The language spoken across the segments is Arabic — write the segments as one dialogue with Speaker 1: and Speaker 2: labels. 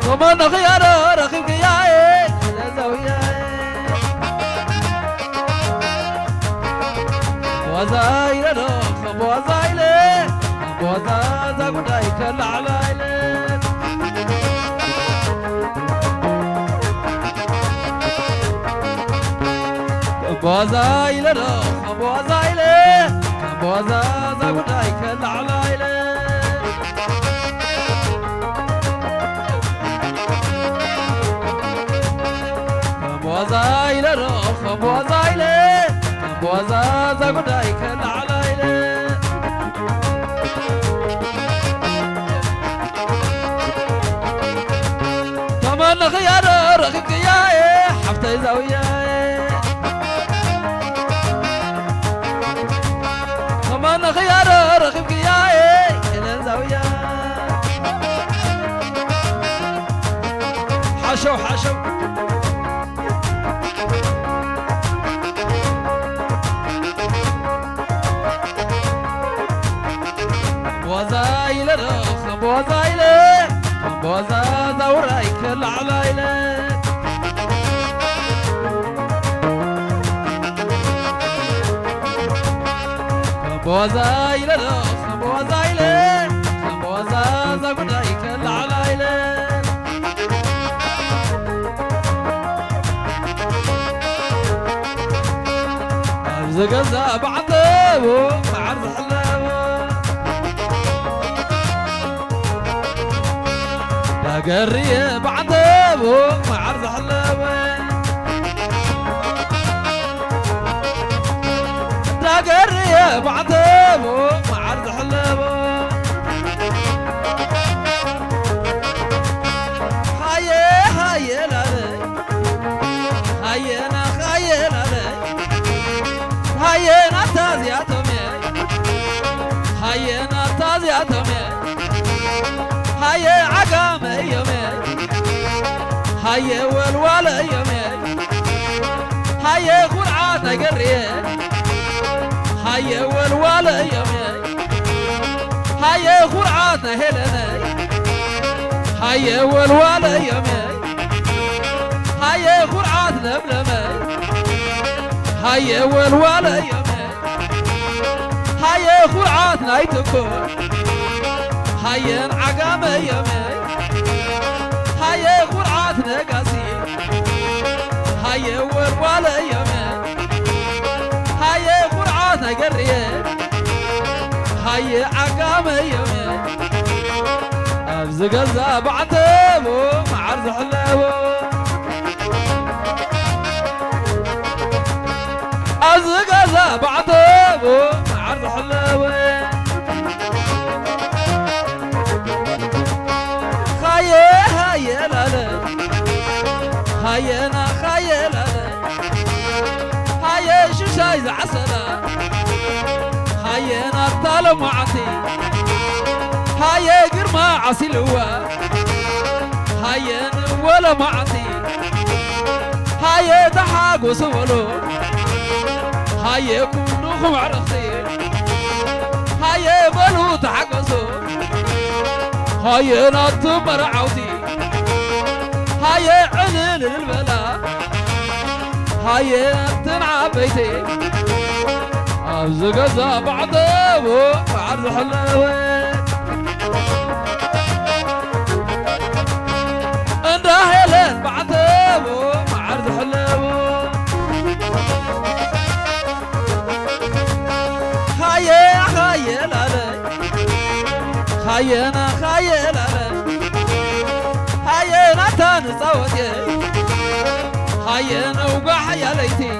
Speaker 1: ومن خيار رخيك يا زاوية وزايل رخب وزايل وزاز بدايك العلايل وزايل رخب وزايل وزاز بدايك العلايل وزايل رخب وزايل وزاز بدايك العلايل تمن خيار رخيك يا حفتي زاوية تمن خيار رخيك يا زاوية حشو حشو وزايل رخب وزايل وزاز ورايك العلايل وزايل رخب وزايل وزاز ورايك العلايل زقزا بعضه معرض حلاوه قريه بعضه معرض حلاوه قريه بعضه معرض حلاوه هاي لا هاينا خايل هاينا تازياتهم هاينا تازياتهم هاي عقام يومي هاي والوال يومي هاي قرعة قرية هاي والوال يومي هاي قرعة هلنا هاي والوال يومي هاي قرعة نبلمي هاي والوال يومي هاي قرعة نايتكو هاي عقام يومي هاي قرعة نقاسي هاي والوال يومي هاي قرعة قرية هاي عقام يومي أبزقزا بعتبو معرض حلاوه أبزقزا بعتبو معرض حلاوه هاي لا هاينا خايل هاي شو شايز عسلة هاينا طال معتي هاي قرما عسلوة هاينا ولا معتي هاي ضحك وسولو هاي كلهم عرختي هاي بلو تحقصو هاي نطمر عودي هاي علل البلا هاي تنعى بيتي أبزقزا بعضه بعرض حلاوة اندهلن بعضه بعرض حلاوة هاي لا هاينا خايل هاينا تنصوتي هاينا وقع يا ليتي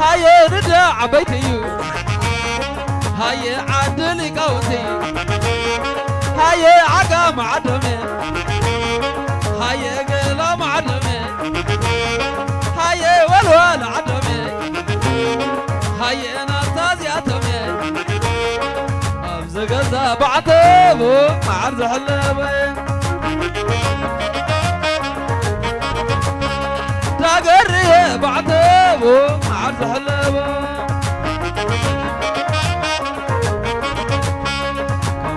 Speaker 1: هاينا داع بيتي هاي عدل قوتي هاي عقام عدمي هاي قلم عدمي هاي والوال عدمي هاينا تازياتمي أبزقزا بعتبو معرض حلاوه تقريه بعتبو معرض حلاوه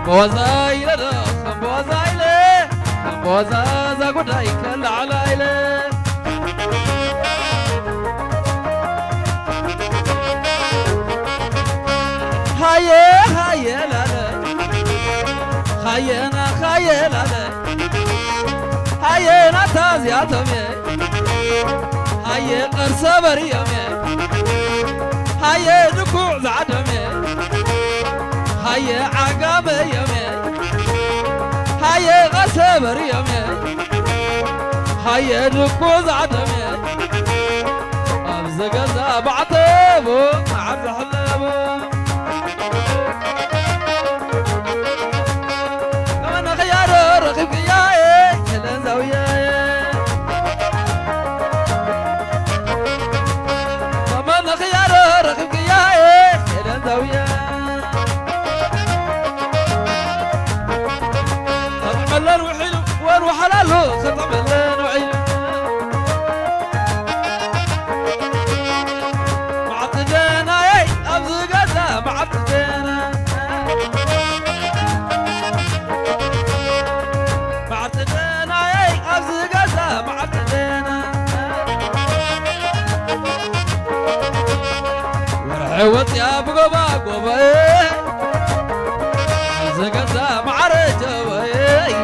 Speaker 1: وزايل وزازا قداي كل على هيا لا خينا خيلا هيا نتاز يا تومي هيا قرص بريمي هيا نكوع زعدمي هيا عقاب يمي هيا قرص بريمي هيا نكوع زعدمي أبزق بعطبو عبد حلبو رغب يا كلا زاوية ومن خيار رغب يا كلا زاوية خط ملان وحلو وروح حلالو خط ملان وحلو معطدنا يا أبزقنا معطدنا عوض يا بقبا قبا زقزا معرجوا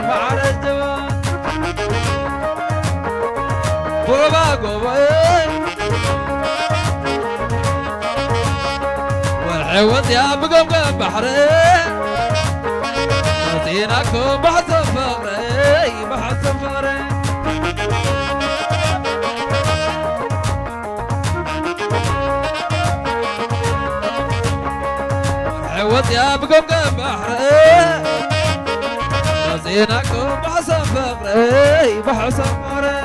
Speaker 1: معرجوا بقبا قبا والعوض يا بقبا بحري نطيناكم بحث فقري بحث فقري عوض يا بقوم بحري زينكم بحسن فقري بحسن فقري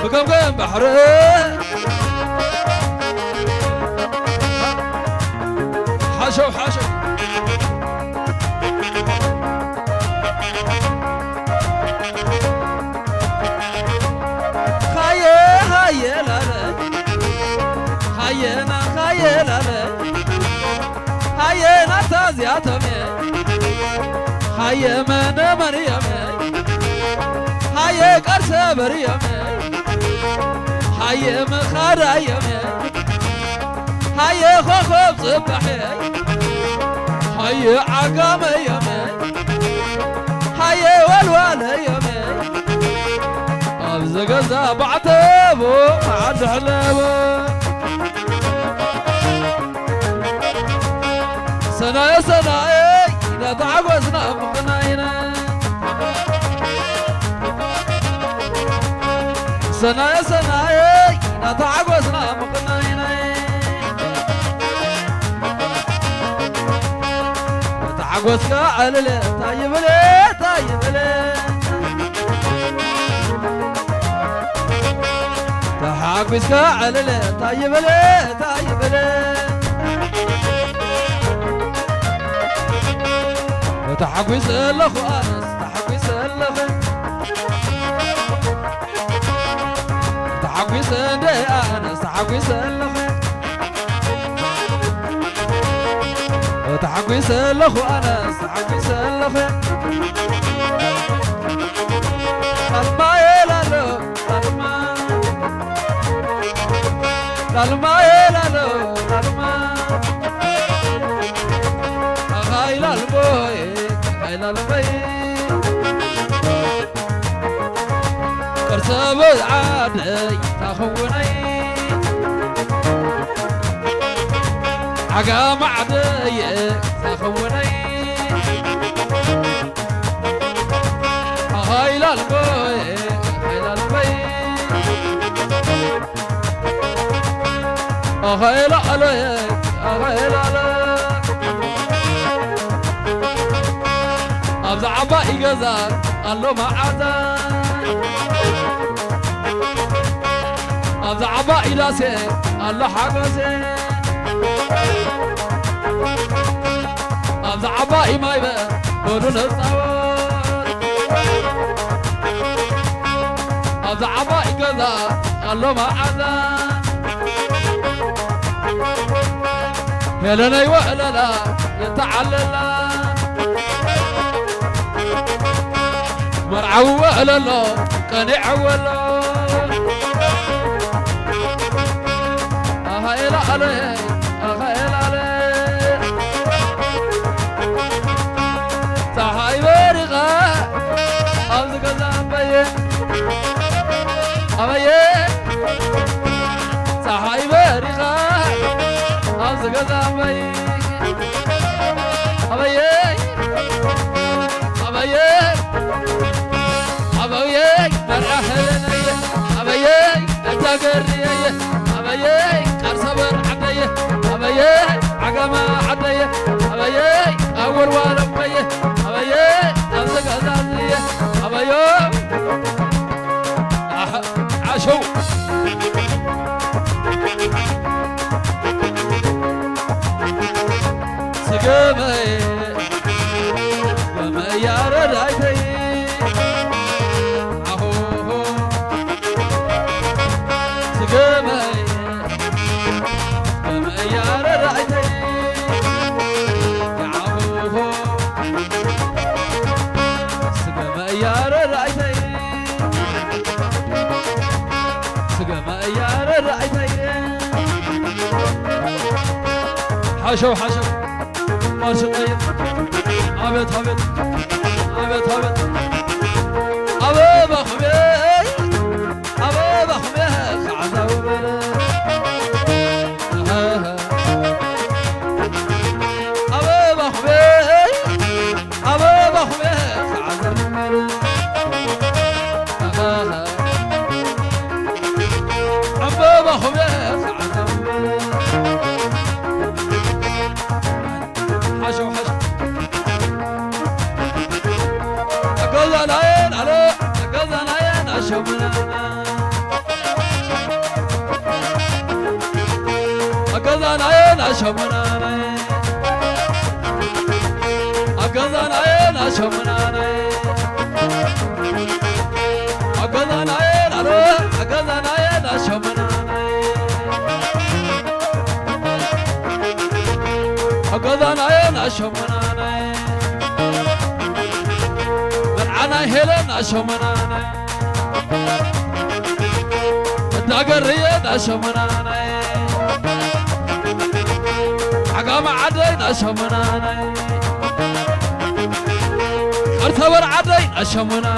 Speaker 1: بقوم بحري حشو حشو خايه لا خاينا خايلا هيا نتاز يا تومي هيا من مريم هيا قرص بريم هيا مخرايم هيا خوخب صبحي هيا عقام يمي هيا والوال يمي أبزق زبعتبو عد حلبو سنايا سنايا إذا تعقوزنا مقناينا سنايا سنايا إذا تعقوزنا مقناينا تعقوزك على لي طيب لي طيب لي تعقوزك على لي طيب لي طيب لي تحقويس الأخو أنس تحقويس الأخو تحقويس دي أنس تحقويس الأخو تحقويس الأخو أنس تحقويس الأخو للما يلالو للما يلالو للما غايل البوي غايل البوي كرسب عادي تخوني عقام عادي تخوني غايل البوي غايل البوي غايل عليك غايل عليك أبزع عبائي قزار قالوا ما عزار أبزع عبائي لاسي قالوا حقوزي أبزع عبائي ما يبقى بدون الصوت أبزع عبائي قزار قالوا ما عزار يا لنا ولا لا يتعلل عول الله كان يعول هاي لا عليه هاي لا عليه تهاي برغة أمزق زنبيه أبيه تهاي برغة أمزق زنبيه أبيه أبيه أبيه مرحلني أبيه تجريه أبيه كرسبر عديه أبيه عقما عديه أبيه أول وربيه أبيه أمسك أزازيه أبيه عاشو سقمي سقمي يا ردايتي حشو حشو ماشي طيب عبد عبد عبد عبد عبد بخمي عبد بخمي خعزة وبلا عبد بخمي عبد بخمي خعزة وبلا عبد بخمي خعزة وبلا حشو حشو أقل العين على أقل العين أشوفنا أقل العين أشوفنا أقل العين أشوفنا أقل العين على أقل العين أشوفنا أقل العين أشوفنا من عنا هلن أشوفنا الدقرية أشوفنا عقام عدين أشوفنا ارتبر عدين أشوفنا